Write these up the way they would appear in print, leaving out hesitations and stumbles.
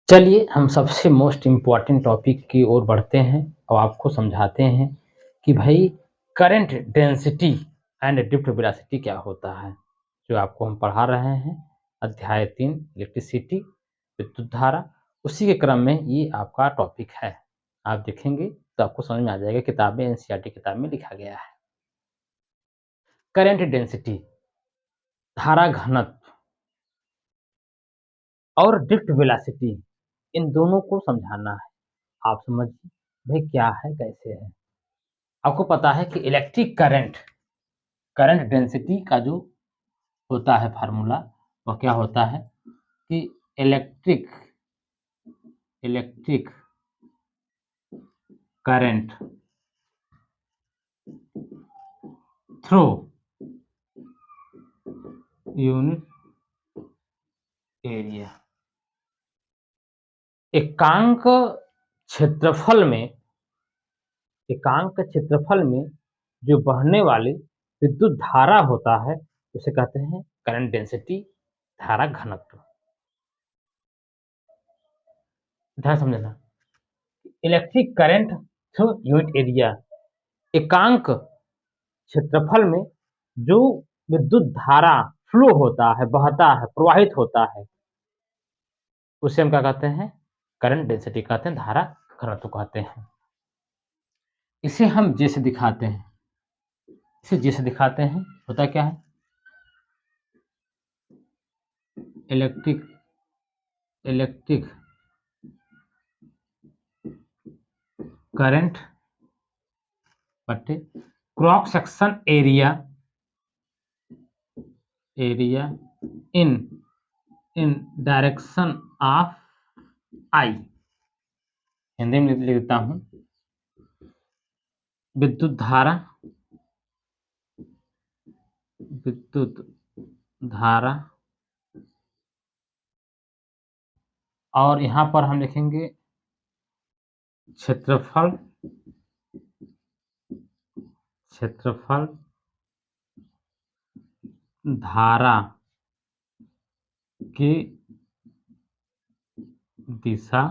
चलिए हम सबसे मोस्ट इम्पोर्टेंट टॉपिक की ओर बढ़ते हैं और आपको समझाते हैं कि भाई current density and drift velocity क्या होता है। जो आपको हम पढ़ा रहे हैं अध्याय 3 इलेक्ट्रिसिटी विद्युत धारा, उसी के क्रम में ये आपका टॉपिक है। आप देखेंगे तो आपको समझ में आ जाएगा, किताब में एनसीईआरटी किताब में लिखा गया है। करंट डेंसिटी धारा घनत्व और ड्रिफ्ट वेलोसिटी, इन दोनों को समझाना है। आप समझिए भाई क्या है कैसे है। आपको पता है कि इलेक्ट्रिक करंट करंट डेंसिटी का जो होता है फार्मूला, वह क्या होता है कि electric electric current through unit area, एकांक क्षेत्रफल में जो बहने वाली विद्युत धारा होता है उसे कहते हैं करंट डेंसिटी, धारा घनत्व। ध्यान समझना, electric current through unit area, एकांक क्षेत्रफल में जो विद्युत धारा फ्लो होता है, बहता है, प्रवाहित होता है, उसे हम क्या कहते हैं? करंट डेंसिटी कहते हैं, धारा घनत्व कहते हैं। इसे हम जे से दिखाते हैं। होता क्या है? इलेक्ट्रिक करंट बटे cross section area in direction of I. Hindi में लिख देता हूं, विद्युत धारा और यहां पर हम लिखेंगे क्षेत्रफल धारा की दिशा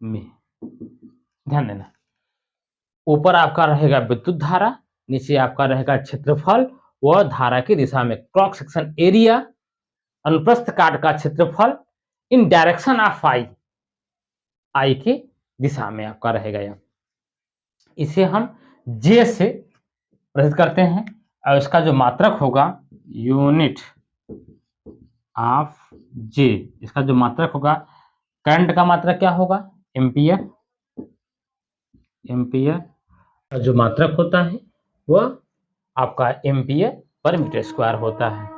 में। ध्यान देना, ऊपर आपका रहेगा विद्युत धारा, नीचे आपका रहेगा क्षेत्रफल व धारा की दिशा में। क्रॉस सेक्शन एरिया, अनुप्रस्थ काट का क्षेत्रफल, इन डायरेक्शन ऑफ आई की दिशा में आपका रहेगा यह। इसे हम जे से प्रस्तुत करते हैं और इसका जो मात्रक होगा यूनिट ऑफ जे, इसका जो मात्रक होगा, करंट का मात्रक क्या होगा? एम्पियर का जो मात्रक होता है वह आपका एम्पियर पर मीटर स्क्वायर होता है।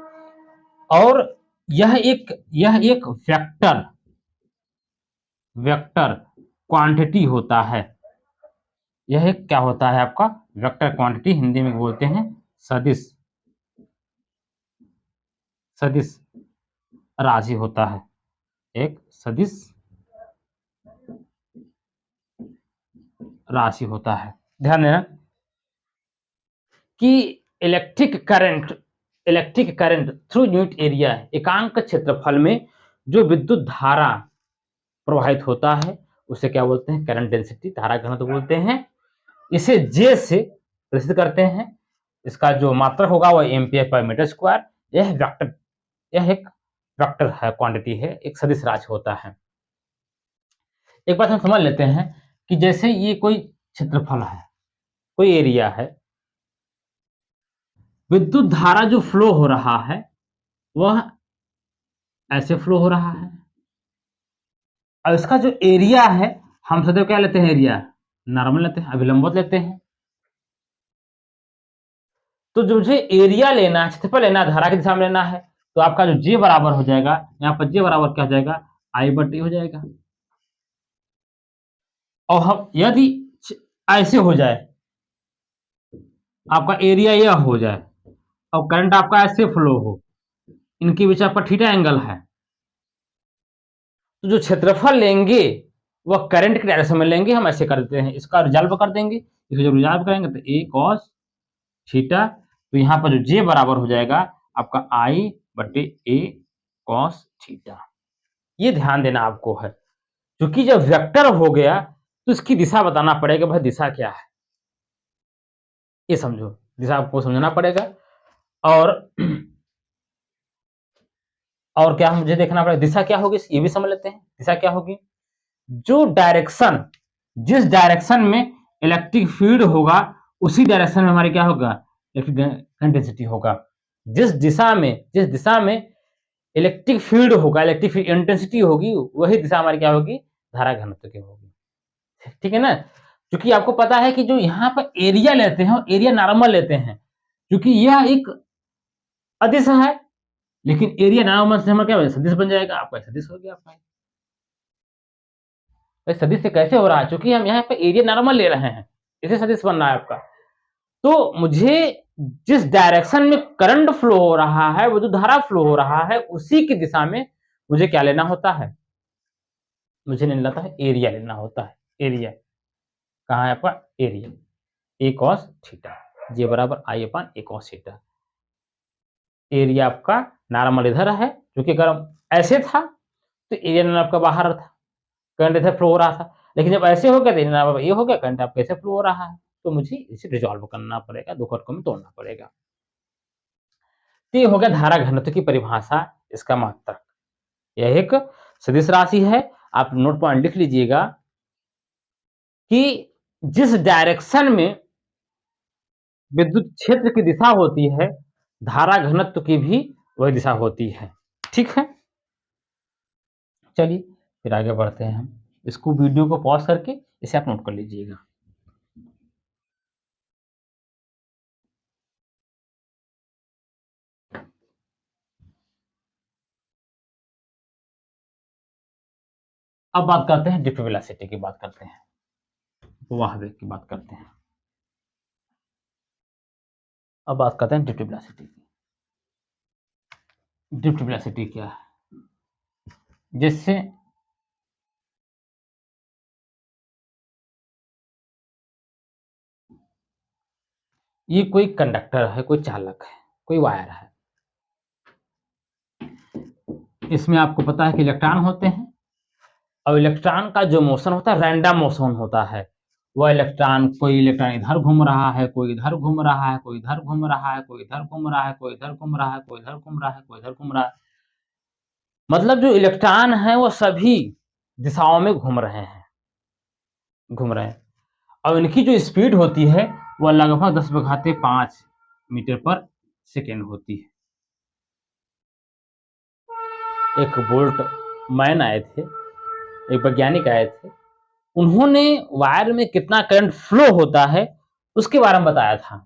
और यह एक वेक्टर क्वांटिटी होता है। यह एक क्या होता है आपका? वेक्टर क्वांटिटी, हिंदी में बोलते हैं सदिश राशि होता है, एक सदिश राशि होता है। ध्यान देना कि electric current through unit area, एकांक क्षेत्रफल में जो विद्युत धारा प्रवाहित होता है उसे क्या बोलते हैं? करंट डेंसिटी, धारा घनत्व बोलते हैं। इसे जे से प्रस्तुत करते हैं। इसका जो मात्रक होगा वह एम्पियर पर मीटर स्क्वायर। यह एक वेक्टर है, क्वांटिटी है, एक सदिश राशि होता है। एक बात हम समझ लेते हैं कि जैसे ये कोई क्षेत्रफल है, कोई एरिया है, विद्युत धारा जो फ्लो हो रहा है वह ऐसे फ्लो हो रहा है, और इसका जो एरिया है, हम सदैव क्या लेते हैं? एरिया नॉर्मल लेते हैं, अभिलंबवत लेते हैं। तो जो मुझे एरिया लेना है, क्षेत्रफल लेना है, धारा की दिशा में लेना है, तो आपका जो जे बराबर हो जाएगा, यहाँ पर जे बराबर क्या हो जाएगा? आई बटी हो जाएगा। और हम यदि ऐसे हो जाए, आपका एरिया यह हो जाए और करंट आपका ऐसे फ्लो हो, इनके बीच आपका थीटा एंगल है, तो जो क्षेत्रफल लेंगे वह करंट के डायरेक्शन में लेंगे। हम ऐसे कर देते हैं, इसका रिजल्व कर देंगे। इसे जब रिजल्व करेंगे तो ए कॉस थीटा, तो यहाँ पर जो जे बराबर हो जाएगा आपका आई बटे ए कॉस थीटा। ये ध्यान देना आपको है। क्योंकि जब वेक्टर हो गया तो इसकी दिशा बताना पड़ेगा, भाई दिशा क्या है, ये समझो, दिशा आपको समझना पड़ेगा। और और क्या मुझे देखना पड़ेगा, दिशा क्या होगी ये भी समझ लेते हैं। दिशा क्या होगी, जो डायरेक्शन, जिस डायरेक्शन में इलेक्ट्रिक फील्ड होगा उसी डायरेक्शन में हमारे क्या होगा, इलेक्ट्रिक डेंसिटी होगा। जिस दिशा में इलेक्ट्रिक फील्ड होगा, इलेक्ट्रिक इंटेंसिटी होगी, वही दिशा हमारी क्या होगी, धारा घनत्व की होगी। ठीक है ना। क्योंकि आपको पता है कि जो यहाँ पर एरिया लेते हैं, एरिया नॉर्मल लेते हैं, क्योंकि यह एक अदिश है, लेकिन एरिया नॉर्मल से हमारा क्या सदिश बन जाएगा, आपका सदिश हो गया। आपका सदिश से कैसे हो रहा है, क्योंकि हम यहाँ पे एरिया नॉर्मल ले रहे हैं, इसे सदिश बन रहा है आपका। तो मुझे जिस डायरेक्शन में करंट फ्लो हो रहा है, वो जो धारा फ्लो हो रहा है, उसी की दिशा में मुझे क्या लेना होता है, मुझे लेना होता है एरिया, लेना होता है एरिया। कहाँ है आपका एरिया, ए कॉस थीटा, जे बराबर आई अपान ए कॉस थीटा। एरिया आपका नॉर्मल इधर है, क्योंकि अगर ऐसे था तो एरिया आपका बाहर था, करंट इधर फ्लो हो रहा था, लेकिन जब ऐसे हो गया तो ये हो गया, करंट आपका कैसे फ्लो हो रहा है, तो मुझे इसे रिजॉल्व करना पड़ेगा, दो घटकों में तोड़ना पड़ेगा। तो ये हो गया धारा घनत्व की परिभाषा, इसका मात्रक। यह एक सदिश राशि है, आप नोट पॉइंट लिख लीजिएगा कि जिस डायरेक्शन में विद्युत क्षेत्र की दिशा होती है, धारा घनत्व की भी वही दिशा होती है। ठीक है, चलिए फिर आगे बढ़ते हैं हम। इसको वीडियो को पॉज करके इसे आप नोट कर लीजिएगा। अब बात करते हैं ड्रिफ्ट वेलोसिटी की, बात करते हैं प्रवाह वेग की, बात करते हैं। अब बात करते हैं ड्रिफ्ट वेलोसिटी की। ड्रिफ्ट वेलोसिटी क्या है, जिससे ये कोई कंडक्टर है, कोई चालक है, कोई वायर है, इसमें आपको पता है कि इलेक्ट्रॉन होते हैं, और इलेक्ट्रॉन का जो मोशन होता है रैंडम मोशन होता है। वह इलेक्ट्रॉन, कोई इलेक्ट्रॉन इधर घूम रहा है, कोई इधर घूम रहा है, कोई इधर घूम रहा है, कोई इधर घूम रहा है, कोई इधर घूम रहा है, कोई इधर घूम रहा है, कोई इधर घूम रहा है। मतलब जो इलेक्ट्रॉन है वो सभी दिशाओं में घूम रहे हैं, घूम रहे हैं, और इनकी जो स्पीड होती है वह लगभग 10⁵ मीटर पर सेकेंड होती है। एक बोल्ट मैन आए थे, एक वैज्ञानिक आए थे, उन्होंने वायर में कितना करंट फ्लो होता है उसके बारे में बताया था।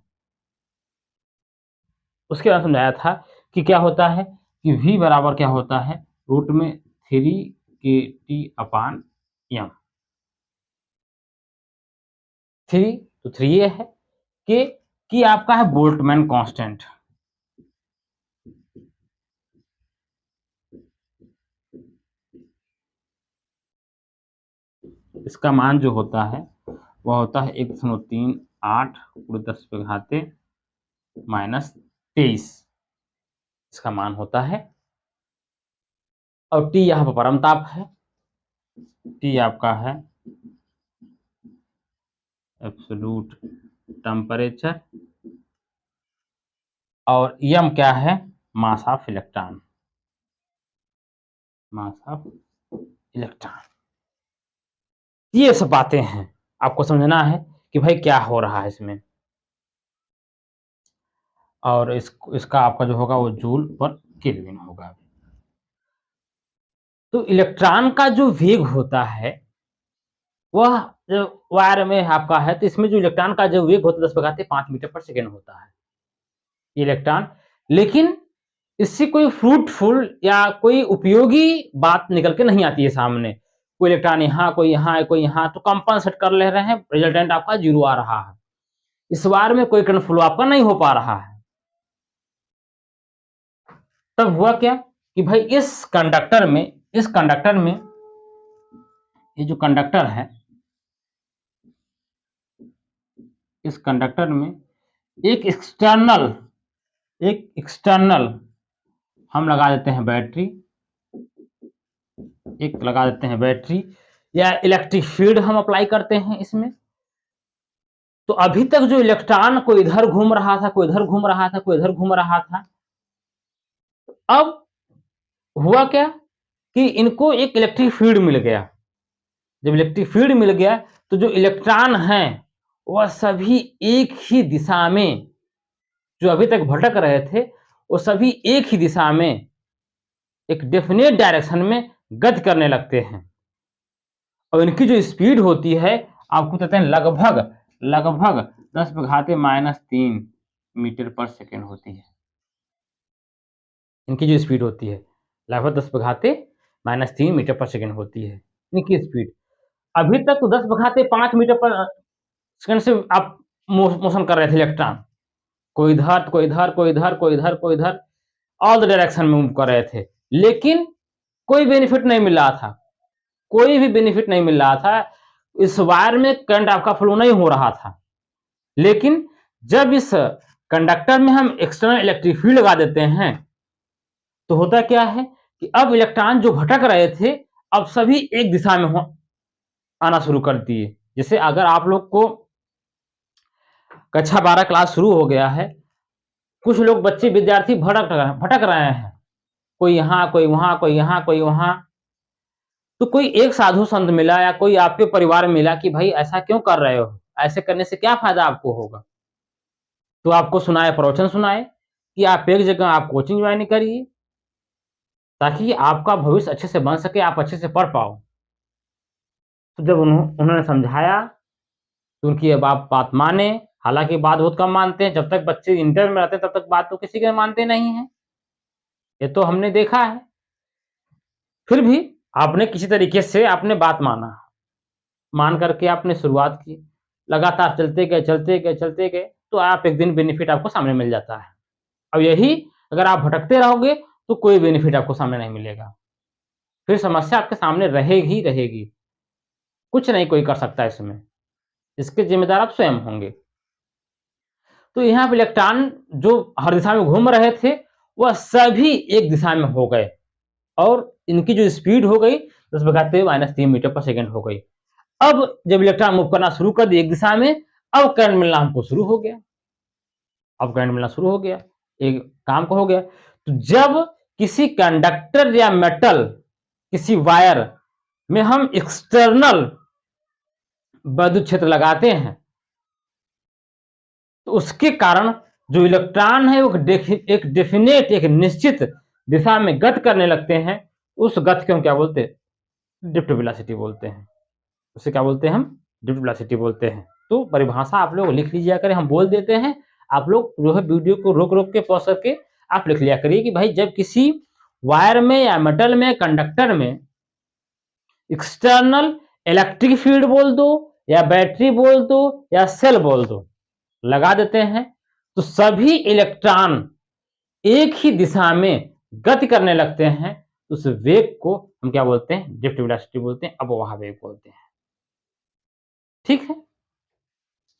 उसके बारे में समझाया था कि क्या होता है कि V बराबर क्या होता है, रूट में 3kT/m। 3 तो 3 ये है कि आपका है बोल्टमैन कांस्टेंट। इसका मान जो होता है वह होता है 1.38 × 10⁻⁻23 इसका मान होता है। और T यहाँ पर परमताप है, T आपका है एब्सोल्यूट टेम्परेचर, और m क्या है, mass of electron, mass of electron. ये सब बातें हैं, आपको समझना है कि भाई क्या हो रहा है इसमें। और इसका आपका जो होगा वो जूल पर केल्विन होगा। तो इलेक्ट्रॉन का जो वेग होता है वह जो वायर में आपका है, तो इसमें जो इलेक्ट्रॉन का जो वेग होता है 10⁵5 मीटर पर सेकेंड होता है इलेक्ट्रॉन। लेकिन इससे कोई फ्रूटफुल या कोई उपयोगी बात निकल के नहीं आती है सामने। कोई इलेक्ट्रॉन यहाँ, कोई यहाँ, कोई यहाँ, तो कंपनसेट कर ले रहे हैं, रिजल्टेंट आपका 0 आ रहा है। इस बार में कोई करंट फ्लो आपका नहीं हो पा रहा है। तब हुआ क्या कि भाई इस कंडक्टर में ये जो कंडक्टर है, इस कंडक्टर में एक एक्सटर्नल हम लगा देते हैं बैटरी, एक लगा देते हैं बैटरी, या इलेक्ट्रिक फील्ड हम अप्लाई करते हैं इसमें। तो अभी तक जो इलेक्ट्रॉन को इधर घूम रहा था, कोई इधर घूम रहा था, कोई इधर घूम रहा था, अब हुआ क्या कि इनको एक इलेक्ट्रिक फील्ड मिल गया। जब इलेक्ट्रिक फील्ड मिल गया तो जो इलेक्ट्रॉन हैं वह सभी एक ही दिशा में, जो अभी तक भटक रहे थे वो सभी एक ही दिशा में, एक डेफिनेट डायरेक्शन में गति करने लगते हैं। और इनकी जो स्पीड होती है आपको कहते हैं लगभग 10⁻³ मीटर/सेकंड होती है। इनकी जो स्पीड होती है लगभग 10⁻³ मीटर/सेकंड होती है इनकी स्पीड। अभी तक तो 10⁵5 मीटर/सेकंड से आप मोशन कर रहे थे इलेक्ट्रॉन, कोई इधर, कोई इधर, कोई इधर, कोई इधर, कोई इधर, ऑल द डायरेक्शन में मूव कर रहे थे, लेकिन कोई बेनिफिट नहीं मिल रहा था, कोई भी बेनिफिट नहीं मिल रहा था। इस वायर में करंट आपका फ्लो नहीं हो रहा था। लेकिन जब इस कंडक्टर में हम एक्सटर्नल इलेक्ट्रिक फील्ड लगा देते हैं तो होता क्या है कि अब इलेक्ट्रॉन जो भटक रहे थे अब सभी एक दिशा में आना शुरू कर दिए। जैसे अगर आप लोग को कक्षा 12 क्लास शुरू हो गया है, कुछ लोग बच्चे विद्यार्थी भटक रहे हैं, कोई यहाँ, कोई वहां, कोई यहाँ, कोई वहां। तो कोई एक साधु संत मिला या कोई आपके परिवार में मिला कि भाई ऐसा क्यों कर रहे हो, ऐसे करने से क्या फायदा आपको होगा, तो आपको सुनाए, प्रवचन सुनाए कि आप एक जगह आप कोचिंग ज्वाइन करिए ताकि आपका भविष्य अच्छे से बन सके, आप अच्छे से पढ़ पाओ। तो जब उन्होंने समझाया तो उनकी अब आप बात माने। हालांकि बात बहुत कम मानते हैं, जब तक बच्चे इंटर में रहते हैं तब तक बात तो किसी के मानते नहीं है, ये तो हमने देखा है। फिर भी आपने किसी तरीके से आपने बात माना, मान करके आपने शुरुआत की, लगातार चलते गए तो आप एक दिन बेनिफिट आपको सामने मिल जाता है। अब यही अगर आप भटकते रहोगे तो कोई बेनिफिट आपको सामने नहीं मिलेगा, फिर समस्या आपके सामने रहेगी, कुछ नहीं कोई कर सकता इसमें, इसके जिम्मेदार आप स्वयं होंगे। तो यहाँ पे इलेक्ट्रॉन जो हर दिशा में घूम रहे थे वह सभी एक दिशा में हो गए और इनकी जो स्पीड हो गई 10⁻³ मीटर/सेकंड हो गई। अब जब इलेक्ट्रॉन मूव करना शुरू कर दिए एक दिशा में, अब करंट मिलना हमको शुरू हो गया, एक काम को हो गया। तो जब किसी कंडक्टर या मेटल, किसी वायर में हम एक्सटर्नल विद्युत क्षेत्र लगाते हैं तो उसके कारण जो इलेक्ट्रॉन है वो एक डेफिनेट, एक निश्चित दिशा में गति करने लगते हैं। उस गति को हम क्या बोलते हैं? ड्रिफ्ट वेलोसिटी बोलते हैं। उसे क्या बोलते हैं हम? ड्रिफ्ट वेलोसिटी बोलते हैं। तो परिभाषा आप लोग लिख लीजिए करें, हम बोल देते हैं, आप लोग जो है वीडियो को रोक के पॉज करके आप लिख लिया करिए कि भाई जब किसी वायर में या मेटल में, कंडक्टर में एक्सटर्नल इलेक्ट्रिक फील्ड बोल दो या बैटरी बोल दो या सेल बोल दो, लगा देते हैं तो सभी इलेक्ट्रॉन एक ही दिशा में गति करने लगते हैं। उस वेग को हम क्या बोलते हैं? ड्रिफ्ट वेलोसिटी बोलते हैं, अपवाह वेग बोलते हैं। ठीक है,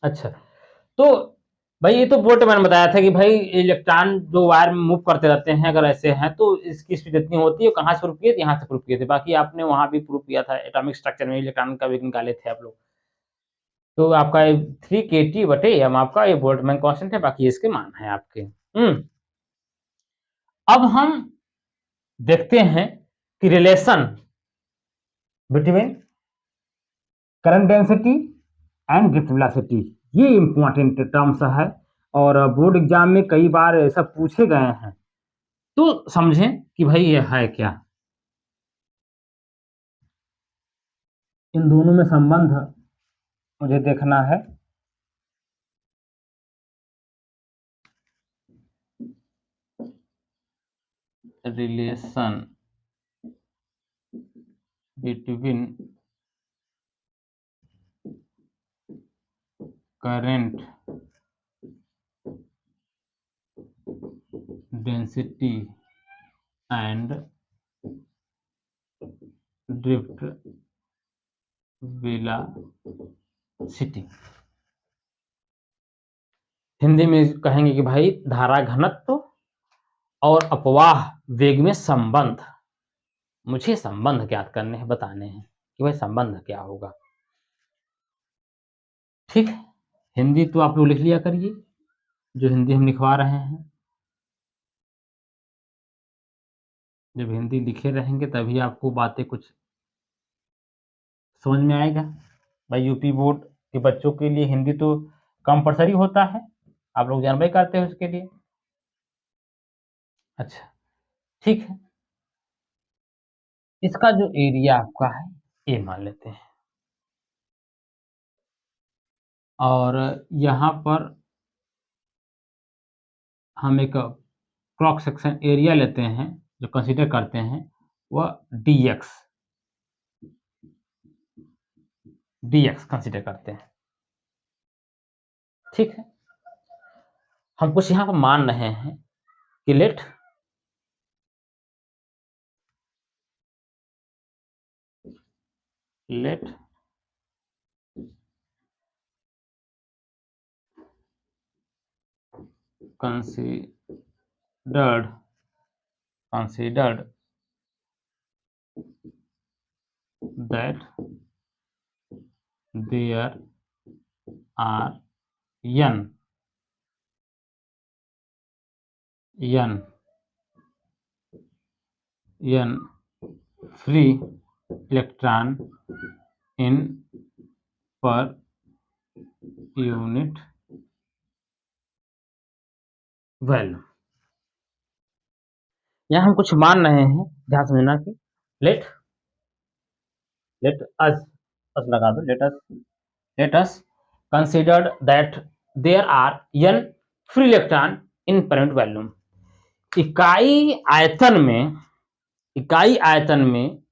अच्छा, तो भाई ये तो बोर्ड मैंने बताया था कि भाई इलेक्ट्रॉन जो वायर में मूव करते रहते हैं, अगर ऐसे हैं तो इसकी स्पीड इतनी होती है। कहाँ से प्रूफ किए थे? यहाँ से प्रूफ किए थे। बाकी आपने वहां भी प्रूफ किया था, एटॉमिक स्ट्रक्चर में इलेक्ट्रॉन का वेग निकाले थे आप लोग। तो आपका 3kT/m आपका ये बोल्ट्जमैन कांस्टेंट है, बाकी इसके मान है आपके। अब हम देखते हैं कि relation between current density and drift velocity, ये इंपॉर्टेंट टर्म्स है और बोर्ड एग्जाम में कई बार ऐसा पूछे गए हैं, तो समझें कि भाई ये है क्या। इन दोनों में संबंध मुझे देखना है। Relation between current density and drift velocity, Hindi में कहेंगे कि भाई धारा घनत्व और अपवाह वेग में संबंध। मुझे संबंध ज्ञात करने हैं, बताने हैं। कि भाई संबंध क्या होगा। ठीक है, हिंदी तो आप लोग लिख लिया करिए, जो हिंदी हम लिखवा रहे हैं। जब हिंदी लिखे रहेंगे तभी आपको बातें कुछ समझ में आएगा। भाई यूपी बोर्ड के बच्चों के लिए हिंदी तो कंपलसरी होता है, आप लोग जानबे करते हैं उसके लिए। अच्छा, ठीक है, इसका जो एरिया आपका है ए मान लेते हैं, और यहाँ पर हम एक क्रॉस सेक्शन एरिया लेते हैं, जो कंसीडर करते हैं वह dx कंसीडर करते हैं। ठीक है, हम कुछ यहाँ पर मान रहे हैं कि late considered that there are n free electron in per unit value। यहाँ हम कुछ मान रहे हैं, ध्यान समझना कि लेट अस लगा दो, let us considered that there are n free electron in parent volume। इकाई आयतन में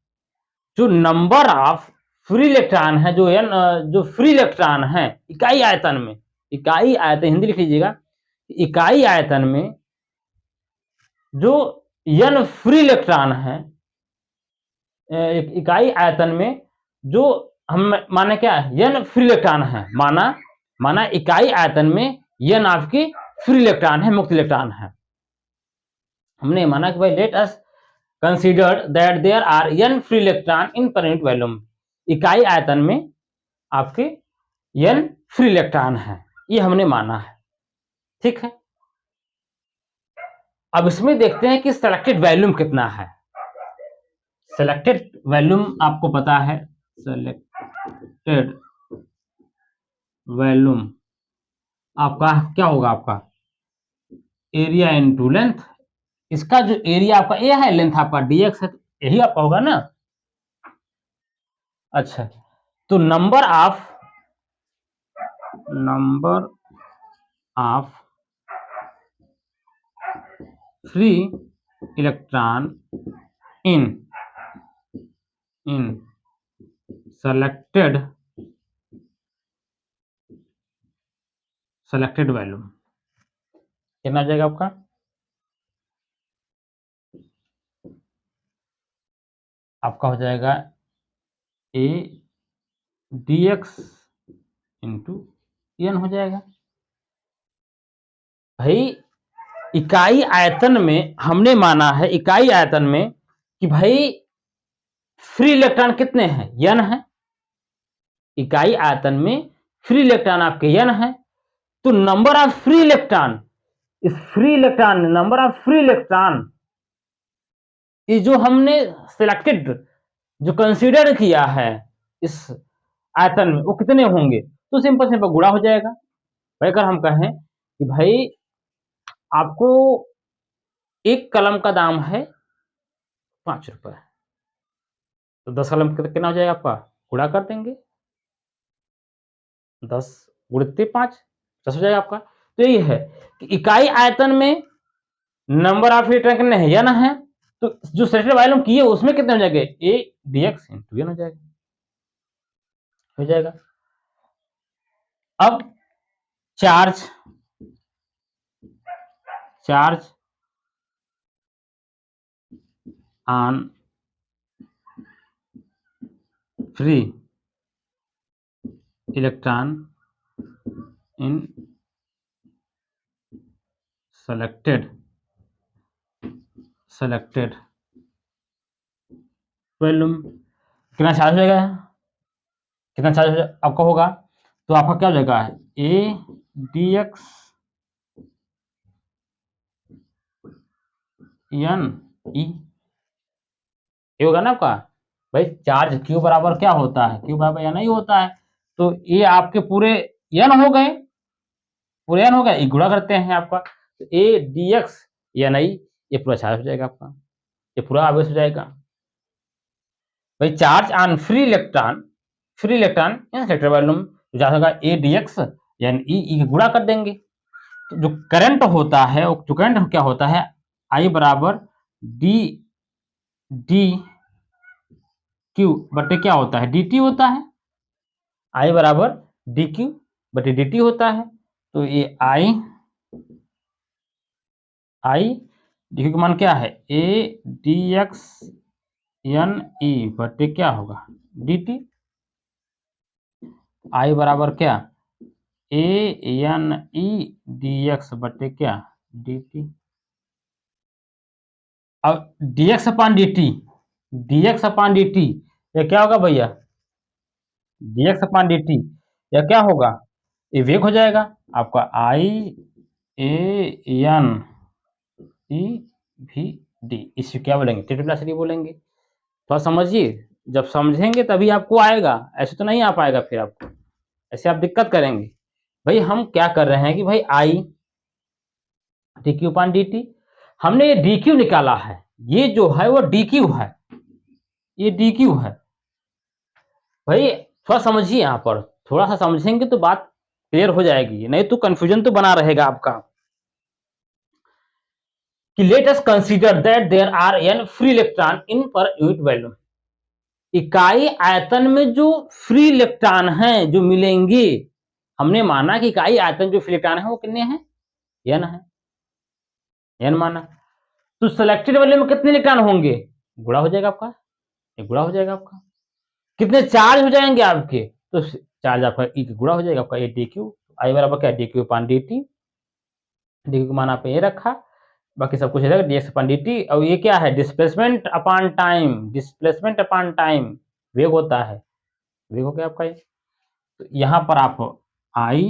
जो नंबर ऑफ फ्री इलेक्ट्रॉन है, जो फ्री इलेक्ट्रॉन है इकाई आयतन, हिंदी लिख लीजिएगा, इकाई आयतन में जो n फ्री इलेक्ट्रॉन है, इकाई आयतन में जो हम माने क्या है n फ्री इलेक्ट्रॉन है, माना इकाई आयतन में n आपकी फ्री इलेक्ट्रॉन है, मुक्त इलेक्ट्रॉन है। हमने माना कि भाई let us considered that there are n free electron in per unit volume, इकाई आयतन में आपके n फ्री इलेक्ट्रॉन है, ये हमने माना है। ठीक है, अब इसमें देखते हैं कि सेलेक्टेड वॉल्यूम कितना है। सेलेक्टेड वॉल्यूम आपको पता है, सेलेक्टेड वॉल्यूम आपका क्या होगा, आपका एरिया इनटू लेंथ। इसका जो एरिया आपका ए है, लेंथ आपका dx है, तो यही आपका होगा ना। अच्छा, तो number of free electron in selected volume कितना आ जाएगा आपका, हो जाएगा ए dx इंटू एन हो जाएगा। भाई इकाई आयतन में हमने माना है, इकाई आयतन में कि भाई फ्री इलेक्ट्रॉन कितने हैं, n है। इकाई आयतन में फ्री इलेक्ट्रॉन आपके n है, तो number of free electron, number of free electron ये जो हमने सिलेक्टेड, जो कंसीडर किया है इस आयतन में, वो कितने होंगे, तो सिंपल गुणा हो जाएगा। भाई अगर हम कहें कि भाई आपको एक कलम का दाम है 5 रुपए, तो 10 कलम कितना हो जाएगा आपका, गुणा कर देंगे, 10 गुणित 5 10 हो जाएगा आपका। तो यही है कि इकाई आयतन में नंबर ऑफ इलेक्ट्रॉन कितने हैं, n है, तो जो सेलेक्टेड वॉल्यूम किए उसमें कितने हो जाएंगे, a dx इंटू n हो जाएगा। अब charge on free electron in selected volume, कितना चार्ज हो जाएगा, कितना चार्ज आपका होगा, तो आपका क्या हो जाएगा, A D X N E, ये होगा ना आपका। भाई चार्ज क्यू बराबर क्या होता है, क्यू बराबर एन ही होता है, तो ये आपके पूरे एन हो गए, पूरे एन हो गए, ये गुणा करते हैं आपका, तो ए डी एक्स एन आई, ये पूरा चार्ज हो जाएगा आपका, ये पूरा आवेश हो जाएगा। भाई charge on free electron in sector volume charge होगा ए डी एक्स यानी ई गुणा कर देंगे, तो जो करंट होता है, जो करंट क्या होता है, आई बराबर डी डी क्यू बटे क्या होता है, डी टी होता है, आई बराबर डी क्यू बटे डी टी होता है, तो ये आई डी क्यू का मान क्या है, A D X N E बटे क्या होगा, डी टी, आई बराबर क्या, A N E D X बटे क्या, डी टी। अब D X upon D T, D X upon D T, ये क्या होगा भैया, D X upon D T, या क्या होगा, ये वेग हो जाएगा आपका, आई ए एन ई भी डी, इसे क्या बोलेंगे, टी बोलेंगे। थोड़ा समझिए, जब समझेंगे तभी आपको आएगा, ऐसे तो नहीं आ पाएगा, फिर आपको ऐसे आप दिक्कत करेंगे। भाई हम क्या कर रहे हैं कि भाई आई डी क्यू पान डी टी, हमने ये डी क्यू निकाला है, ये जो है वो डी क्यू है, ये डी क्यू है। भाई थोड़ा समझिए, यहाँ पर थोड़ा सा समझेंगे तो बात क्लियर हो जाएगी, नहीं तो कंफ्यूजन तो बना रहेगा आपका। कि let us consider that there are N free electron in per unit volume, इकाई आयतन में जो फ्री इलेक्ट्रॉन हैं जो मिलेंगे, हमने माना कि इकाई आयतन जो फ्री इलेक्ट्रॉन है वो कितने हैं, एन है, एन माना, तो सिलेक्टेड वॉल्यूम में कितने इलेक्ट्रॉन होंगे, गुणा हो जाएगा आपका, ये गुणा हो जाएगा आपका, कितने चार्ज हो जाएंगे आपके, तो चार्ज आपका ई गुणा हो जाएगा आपका, ए डी क्यू, आई बराबर क्या, डी क्यू पान डी टी, डी क्यू का मान आपने ये रखा, बाकी सब कुछ रहेगा D X upon D T, और ये क्या है, डिस्प्लेसमेंट अपान टाइम, डिस्प्लेसमेंट अपान टाइम वेग होता है, वेग हो गया आपका ये। तो यहाँ पर आप आई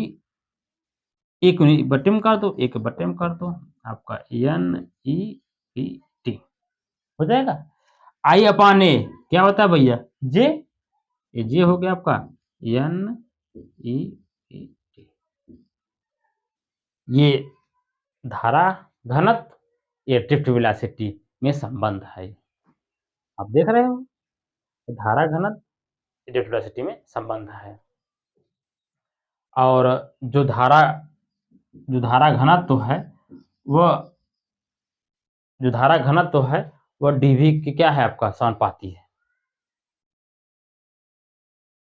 एक बटे में कर दो, एक बटे में कर दो, आपका एन ई पी टी हो जाएगा, आई अपान ए क्या होता है भैया, जे, ये जे हो गया आपका एन ई पी टी, ये धारा घनत्व, ये ड्रिफ्ट वेलोसिटी में संबंध है, आप देख रहे हो, धारा घनत्व ड्रिफ्ट वेलोसिटी में संबंध है। और जो धारा घनत्व है वह, जो धारा घनत्व है वह डीवी की क्या है आपका समानुपाती है।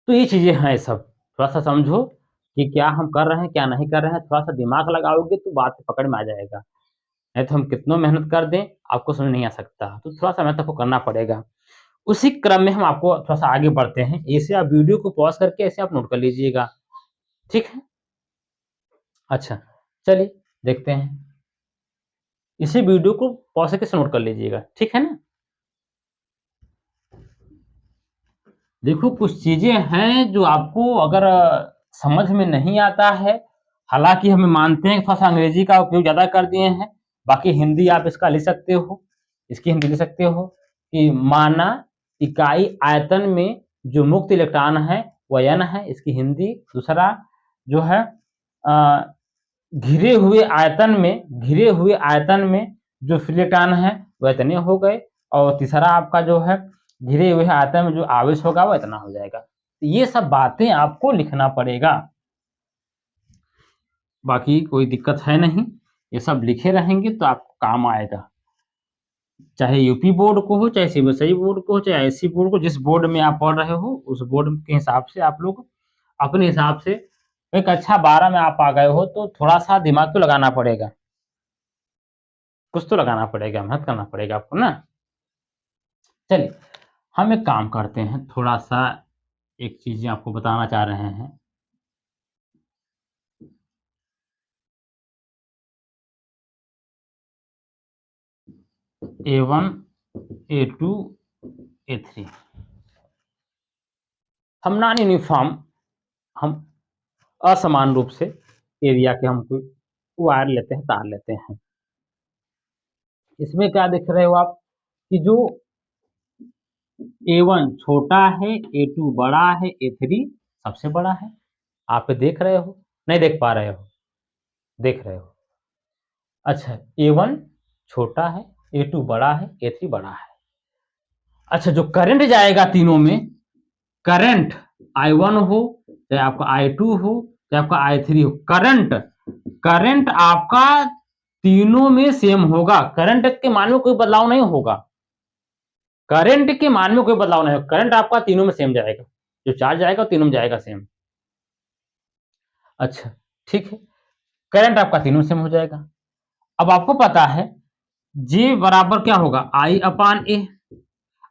तो ये चीजें हैं, सब थोड़ा सा समझो कि क्या हम कर रहे हैं क्या नहीं कर रहे हैं, थोड़ा सा दिमाग लगाओगे तो बात पकड़ में आ जाएगा, नहीं तो हम कितनों मेहनत कर दें आपको समझ नहीं आ सकता, तो थोड़ा सा मेहनत आपको करना पड़ेगा। उसी क्रम में हम आपको थोड़ा सा आगे बढ़ते हैं, ऐसे आप वीडियो को पॉज करके ऐसे आप नोट कर लीजिएगा, ठीक है। अच्छा चलिए देखते हैं, इसी वीडियो को पॉज करके नोट कर लीजिएगा, ठीक है ना। देखो कुछ चीजें हैं जो आपको अगर समझ में नहीं आता है, हालांकि हमें मानते हैं थोड़ा सा अंग्रेजी का उपयोग ज्यादा कर दिए हैं, बाकी हिंदी आप इसका लिख सकते हो, इसकी हिंदी लिख सकते हो कि माना इकाई आयतन में जो मुक्त इलेक्ट्रॉन है वह एन है, इसकी हिंदी। दूसरा जो है घिरे हुए आयतन में जो फ्री इलेक्ट्रॉन है वह इतने हो गए, और तीसरा आपका जो है घिरे हुए आयतन में जो आवेश होगा वो इतना हो जाएगा। ये सब बातें आपको लिखना पड़ेगा, बाकी कोई दिक्कत है नहीं, ये सब लिखे रहेंगे तो आपको काम आएगा, चाहे यूपी बोर्ड को हो, चाहे सीबीएसई बोर्ड को हो, चाहे आईएससी बोर्ड को, जिस बोर्ड में आप पढ़ रहे हो उस बोर्ड के हिसाब से आप लोग अपने हिसाब से, एक अच्छा 12 में आप आ गए हो तो थोड़ा सा दिमाग तो लगाना पड़ेगा, कुछ तो लगाना पड़ेगा, मेहनत करना पड़ेगा आपको ना। चलिए हम एक काम करते हैं, थोड़ा सा एक चीजें आपको बताना चाह रहे हैं। A1 A2 A3 हम नॉन यूनिफॉर्म, हम असमान रूप से एरिया के हम कोई वायर लेते हैं, तार लेते हैं। इसमें क्या देख रहे हो आप कि जो A1 छोटा है, A2 बड़ा है, A3 सबसे बड़ा है। आप देख रहे हो? नहीं देख पा रहे हो? देख रहे हो? अच्छा, A1 छोटा है, A2 बड़ा है, A3 बड़ा है। अच्छा, जो करंट जाएगा तीनों में, करंट I1 हो चाहे आपका I2 हो चाहे आपका I3 हो, करंट आपका तीनों में सेम होगा। करंट के मान में कोई बदलाव नहीं होगा। करंट के मान में कोई बदलाव नहीं होगा। करंट आपका तीनों में सेम जाएगा। जो चार्ज जाएगा तीनों में जाएगा सेम। अच्छा, ठीक है। करंट आपका तीनों सेम हो जाएगा। अब आपको पता है J बराबर क्या होगा, I/A।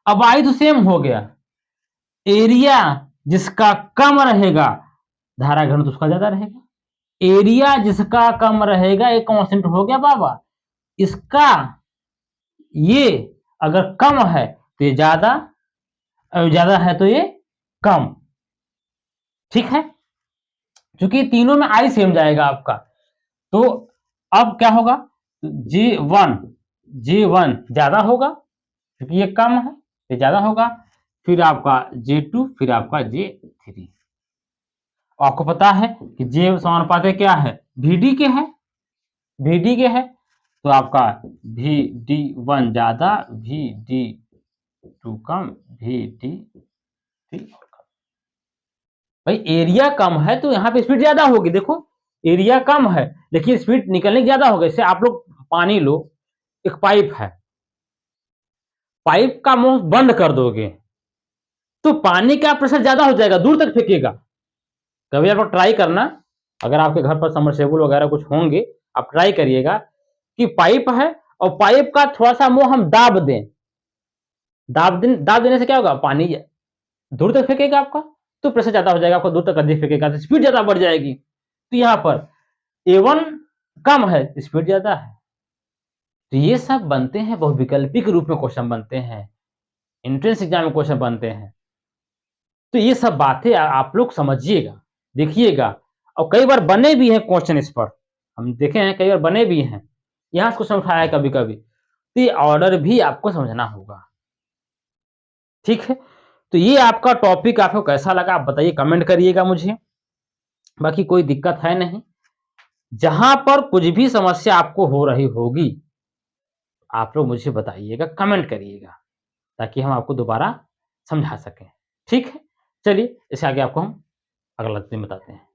अब I तो सेम हो गया, एरिया जिसका कम रहेगा धारा घनत्व उसका ज्यादा रहेगा। एरिया जिसका कम रहेगा एक कांस्टेंट हो गया बाबा। इसका ये अगर कम है तो ये ज्यादा, ज्यादा है तो ये कम। ठीक है, क्योंकि तीनों में आई सेम जाएगा आपका। तो अब क्या होगा, J1 ज्यादा होगा क्योंकि ये कम है, ये ज्यादा होगा। फिर आपका J2, फिर आपका J3। आपको पता है कि J समानुपाती क्या है, VD के है, VD के है। तो आपका VD1 ज्यादा, VD2 कम, VD3 कम। भाई एरिया कम है तो यहाँ पे स्पीड ज्यादा होगी। देखो एरिया कम है लेकिन स्पीड निकलने की ज्यादा होगी। जैसे आप लोग पानी लो, एक पाइप है, पाइप का मुंह बंद कर दोगे तो पानी का प्रेशर ज्यादा हो जाएगा, दूर तक फेंकेगा। कभी आप ट्राई करना, अगर आपके घर पर सबमर्सिबल वगैरह कुछ होंगे, आप ट्राई करिएगा कि पाइप है और पाइप का थोड़ा सा मुंह हम दाब दें, दाब देने से क्या होगा, पानी दूर तक फेंकेगा आपका, तो प्रेशर ज्यादा हो जाएगा, आपको दूर तक अधिक फेंकेगा तो स्पीड ज्यादा बढ़ जाएगी। तो यहाँ पर A1 कम है, स्पीड ज्यादा है। तो ये सब बनते हैं बहुविकल्पी के रूप में क्वेश्चन बनते हैं, एंट्रेंस एग्जाम में क्वेश्चन बनते हैं। तो ये सब बातें आप लोग समझिएगा, देखिएगा। और कई बार बने भी हैं क्वेश्चन इस पर, हम देखे हैं कई बार बने भी हैं, यहाँ से क्वेश्चन उठाया है कभी कभी। तो ये ऑर्डर भी आपको समझना होगा। ठीक है, तो ये आपका टॉपिक आपको कैसा लगा आप बताइए, कमेंट करिएगा मुझे। बाकी कोई दिक्कत है नहीं, जहां पर कुछ भी समस्या आपको हो रही होगी आप लोग मुझे बताइएगा, कमेंट करिएगा, ताकि हम आपको दोबारा समझा सकें। ठीक है, चलिए इसके आगे आपको हम अगला दिन बताते हैं।